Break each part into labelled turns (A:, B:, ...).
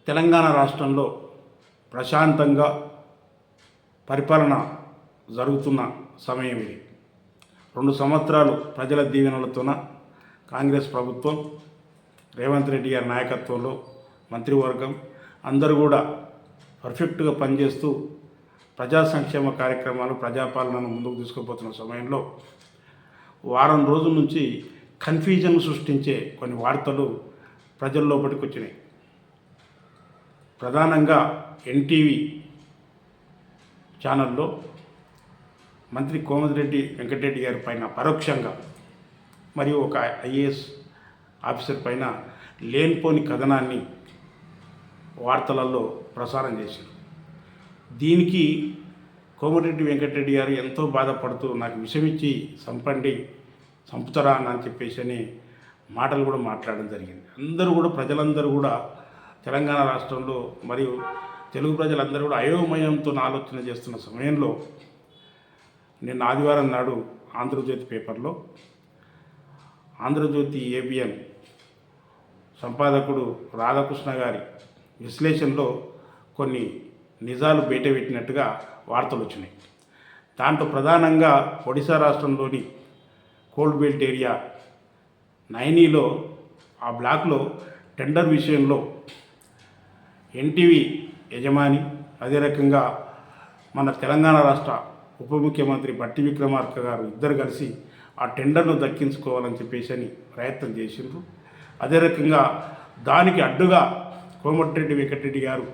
A: తెలంగాణ రాష్ట్రంలో ప్రశాంతంగా పరిపాలన జరుగుతున్న సమయం ఇది. 2 సంవత్సరాలు ప్రజల దీవెనలతోన కాంగ్రెస్ ప్రభుత్వం రేవంత్ రెడ్డి గారి నాయకత్వంలో మంత్రివర్గం అందరూ కూడా పర్ఫెక్ట్గా పనిచేస్తూ ప్రజా సంక్షేమ కార్యక్రమాలు ప్రజాపాలనను ముందుకు తీసుకుపోతున్న సమయంలో వారం రోజుల నుంచి కన్ఫ్యూజన్ సృష్టించే కొన్ని వార్తలు ప్రజల్లోపటికి వచ్చినాయి. ప్రధానంగా ఎన్టీవీ ఛానల్లో మంత్రి కోమటిరెడ్డి వెంకటరెడ్డి గారి పైన పరోక్షంగా మరియు ఒక ఐఏఎస్ ఆఫీసర్ పైన లేనిపోని కథనాన్ని వార్తలలో ప్రసారం చేశారు. దీనికి కోమటిరెడ్డి వెంకటరెడ్డి గారు ఎంతో బాధపడుతూ నాకు విషమిచ్చి చంపుతారా అని చెప్పేసి అని మాటలు కూడా మాట్లాడడం జరిగింది. ప్రజలందరూ కూడా తెలంగాణ రాష్ట్రంలో మరియు తెలుగు ప్రజలందరూ కూడా అయోమయంతో ఆలోచన చేస్తున్న సమయంలో నిన్న ఆదివారం నాడు ఆంధ్రజ్యోతి పేపర్లో ఆంధ్రజ్యోతి ఏబిఎన్ సంపాదకుడు రాధాకృష్ణ గారి విశ్లేషణలో కొన్ని నిజాలు బయటపెట్టినట్టుగా వార్తలు వచ్చినాయి. దాంట్లో ప్రధానంగా ఒడిశా రాష్ట్రంలోని కోల్డ్ బెల్ట్ ఏరియా నైనీలో ఆ బ్లాక్లో టెండర్ విషయంలో ఎన్టీవీ యజమాని అదే రకంగా మన తెలంగాణ రాష్ట్ర ఉప ముఖ్యమంత్రి బట్టి విక్రమార్క గారు ఇద్దరు కలిసి ఆ టెండర్ను దక్కించుకోవాలని చెప్పేసి అని ప్రయత్నం చేసిండ్రు. అదే రకంగా దానికి అడ్డుగా కోమటిరెడ్డి వెంకటరెడ్డి గారు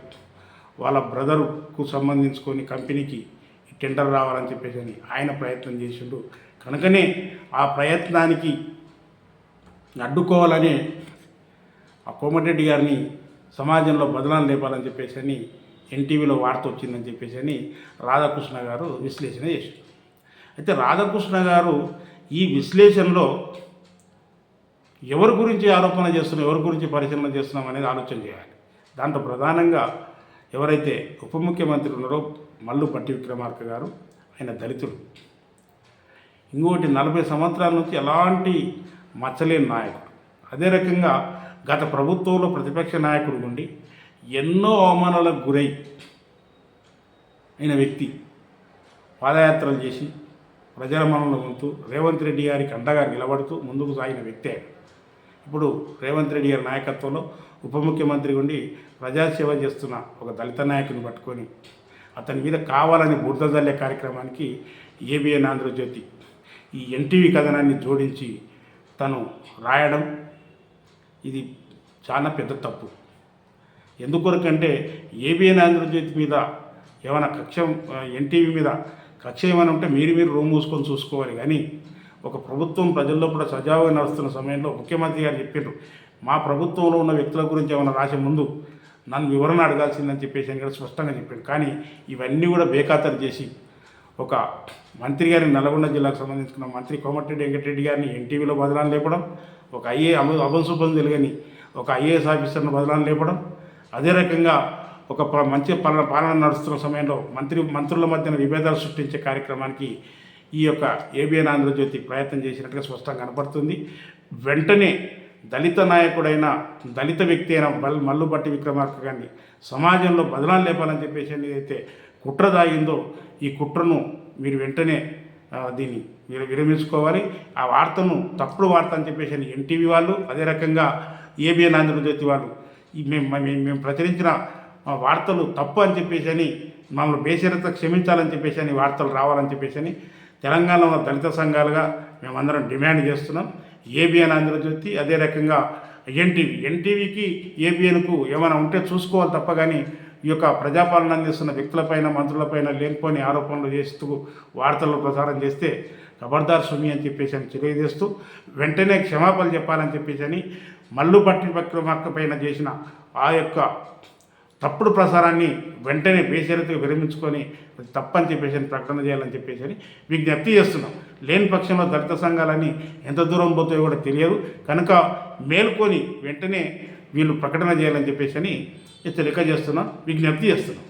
A: వాళ్ళ బ్రదరుకు సంబంధించుకొని కంపెనీకి టెండర్ రావాలని చెప్పేసి అని ఆయన ప్రయత్నం చేసిండు. కనుకనే ఆ ప్రయత్నానికి అడ్డుకోవాలని ఆ కోమటిరెడ్డి గారిని సమాజంలో బదనాలు లేపాలని చెప్పేసి అని ఎన్టీవీలో వార్త వచ్చిందని చెప్పేసి అని రాధాకృష్ణ గారు విశ్లేషణ చేశారు. అయితే రాధాకృష్ణ గారు ఈ విశ్లేషణలో ఎవరి గురించి ఆరోపణ చేస్తున్నాం, ఎవరి గురించి పరిశీలన చేస్తున్నాం అనేది ఆలోచన చేయాలి. దాంట్లో ప్రధానంగా ఎవరైతే ఉప ముఖ్యమంత్రి ఉన్నారో మల్లు బట్టి విక్రమార్క గారు, ఆయన దళితుడు. ఇంకోటి 40 సంవత్సరాల నుంచి ఎలాంటి మచ్చలేని నాయకుడు. అదే రకంగా గత ప్రభుత్వంలో ప్రతిపక్ష నాయకుడు ఉండి ఎన్నో అవమానాలకు గురై అయిన వ్యక్తి పాదయాత్రలు చేసి ప్రజల మనలో ఉంటూ రేవంత్ రెడ్డి గారికి అండగా నిలబడుతూ ముందుకు సాగిన వ్యక్తే. ఇప్పుడు రేవంత్ రెడ్డి గారి నాయకత్వంలో ఉప ముఖ్యమంత్రి ఉండి ప్రజాసేవ చేస్తున్న ఒక దళిత నాయకుని పట్టుకొని అతని మీద కావాలని బురద జల్లే కార్యక్రమానికి ఏబిఎన్ ఆంధ్రజ్యోతి ఈ ఎన్టీవీ కథనాన్ని జోడించి తను రాయడం ఇది చాలా పెద్ద తప్పు. ఎందుకొరకంటే ఏబిఎన్ ఆంధ్రజ్యోతి మీద ఏమైనా ఎన్టీవీ మీద కక్ష ఏమైనా ఉంటే మీరు రూమ్ మూసుకొని చూసుకోవాలి. కానీ ఒక ప్రభుత్వం ప్రజల్లో కూడా సజావుగా నడుస్తున్న సమయంలో ముఖ్యమంత్రి గారు చెప్పారు, మా ప్రభుత్వంలో ఉన్న వ్యక్తుల గురించి ఏమైనా రాసే ముందు నన్ను వివరణ అడగాల్సిందని చెప్పేసి అని కూడా స్పష్టంగా చెప్పాడు. కానీ ఇవన్నీ కూడా బేఖాతరు చేసి ఒక మంత్రి గారిని నల్గొండ జిల్లాకు సంబంధించిన మంత్రి కోమటిరెడ్డి వెంకటరెడ్డి గారిని ఎన్టీవీలో బదనాలు లేపడం, ఒక అభంశుభం తెలియని ఒక ఐఏఎస్ ఆఫీసర్ను బదనాలు లేపడం, అదే రకంగా ఒక మంచి పాలన నడుస్తున్న సమయంలో మంత్రుల మధ్యన విభేదాలు సృష్టించే కార్యక్రమానికి ఈ యొక్క ఏబిఎన్ ఆంధ్రజ్యోతి ప్రయత్నం చేసినట్టుగా స్పష్టంగా కనపడుతుంది. వెంటనే దళిత నాయకుడైన దళిత వ్యక్తి అయిన మల్లు బట్టి విక్రమార్క గారిని సమాజంలో బదనాలు లేపాలని చెప్పేసి ఏదైతే కుట్ర దాగిందో ఈ కుట్రను మీరు వెంటనే దీన్ని విరమించుకోవాలి. ఆ వార్తను తప్పుడు వార్త అని చెప్పేసి ఎన్టీవీ వాళ్ళు అదే రకంగా ఏబిఎన్ ఆంధ్రజ్యోతి వాళ్ళు మేము ప్రచురించిన వార్తలు తప్పు అని చెప్పేసి అని మమ్మల్ని బేషరత క్షమించాలని చెప్పేసి అని వార్తలు రావాలని చెప్పేసి అని తెలంగాణలో దళిత సంఘాలుగా మేమందరం డిమాండ్ చేస్తున్నాం. ఏబిఎన్ ఆంధ్రజ్యోతి అదే రకంగా ఎన్టీవీకి ఏబిఎన్కు ఏమైనా ఉంటే చూసుకోవాలి తప్ప కానీ ఈ యొక్క ప్రజాపాలన అందిస్తున్న వ్యక్తులపైన మంత్రులపైన లేనిపోని ఆరోపణలు చేస్తూ వార్తలు ప్రసారం చేస్తే ఖబర్దార్ సుమి అని చెప్పేసి అని తెలియజేస్తూ వెంటనే క్షమాపణలు చెప్పాలని చెప్పేసి అని మల్లు బట్టి విక్రమార్క పైన చేసిన ఆ యొక్క తప్పుడు ప్రసారాన్ని వెంటనే బేషరతుగా విరమించుకొని తప్పని చెప్పేసి ప్రకటన చేయాలని చెప్పేసి అని విజ్ఞప్తి చేస్తున్నాం. లేని పక్షంలో దళిత సంఘాలని ఎంత దూరం పోతాయో కూడా తెలియదు. కనుక మేల్కొని వెంటనే వీళ్ళు ప్రకటన చేయాలని చెప్పేసి అని హెచ్చరిక చేస్తున్నాం, విజ్ఞప్తి చేస్తున్నాం.